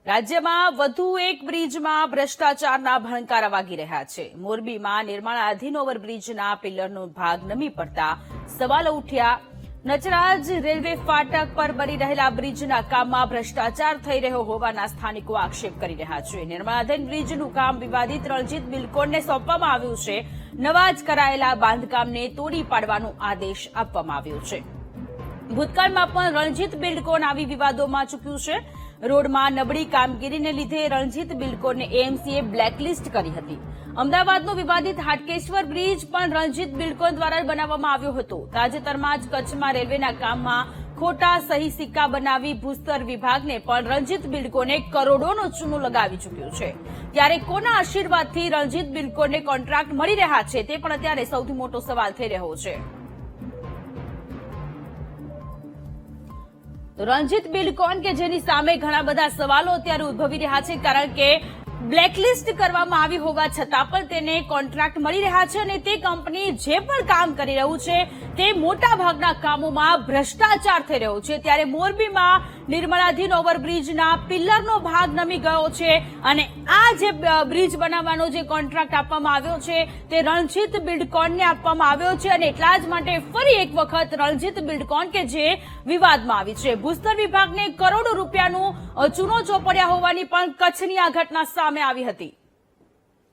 રાજ્યમાં વધુ એક બ્રિજમાં ભ્રષ્ટાચારના ભણકારા વાગી રહ્યા છે. મોરબીમાં નિર્માણાધીન ઓવરબ્રિજના પિલ્લરનો ભાગ નમી પડતા સવાલો ઉઠ્યા. નચરાજ રેલવે ફાટક પર બની રહેલા બ્રિજના કામમાં ભ્રષ્ટાચાર થઈ રહ્યો હોવાના સ્થાનિકો આક્ષેપ કરી રહ્યા છે. નિર્માણાધીન બ્રિજનું કામ વિવાદિત રણજીત બિલ્ડકોનને સોંપવામાં આવ્યું છે. નવા જ કરાયેલા બાંધકામને તોડી પાડવાનો આદેશ આપવામાં આવ્યો છે. ભૂતકાળમાં પણ રણજીત બિલ્ડકોન આવી વિવાદોમાં ચૂક્યું છે. રોડમાં નબળી કામગીરીને લીધે રણજીત બિલ્ડકોનને એએમસીએ બ્લેકલિસ્ટ કરી હતી. અમદાવાદનો વિવાદિત હાટકેશ્વર બ્રિજ પણ રણજીત બિલ્ડકોન દ્વારા બનાવવામાં આવ્યો હતો. તાજેતરમાં જ કચ્છમાં રેલવેના કામમાં ખોટા સહી સિક્કા બનાવી ભૂસ્તર વિભાગને પણ રણજીત બિલ્ડકોને કરોડોનો ચૂનો લગાવી ચૂક્યો છે. ત્યારે કોના આશીર્વાદથી રણજીત બિલ્ડકોનને કોન્ટ્રાક્ટ મળી રહ્યા છે તે પણ અત્યારે સૌથી મોટો સવાલ થઈ રહ્યો છે. રણજીત બિલ્ડકોન કે જેની સામે ઘણા બધા સવાલો અત્યારે ઉદ્ભવી રહ્યા છે, કારણ કે બ્લેકલિસ્ટ કરવામાં આવી હોવા છતાં પણ તેને કોન્ટ્રાક્ટ મળી રહ્યા છે અને તે કંપની જે પણ કામ કરી રહ્યું છે તે મોટા ભાગના કામોમાં ભ્રષ્ટાચાર થઈ રહ્યો છે. ત્યારે મોરબીમાં નિર્માણાધીન ઓવરબ્રિજના પિલ્લરનો ભાગ નમી ગયો છે અને આ જે બ્રિજ બનાવવાનો જે કોન્ટ્રાક્ટ આપવામાં આવ્યો છે તે રણજીત બિલ્ડકોનને આપવામાં આવ્યો છે અને એટલા જ માટે ફરી એક વખત રણજીત બિલ્ડકોન કે જે વિવાદમાં આવી છે. ભૂસ્તર વિભાગને કરોડો રૂપિયાનું ચૂનો ચોપડ્યા હોવાની પણ કચ્છની આ ઘટના સામે આવી હતી.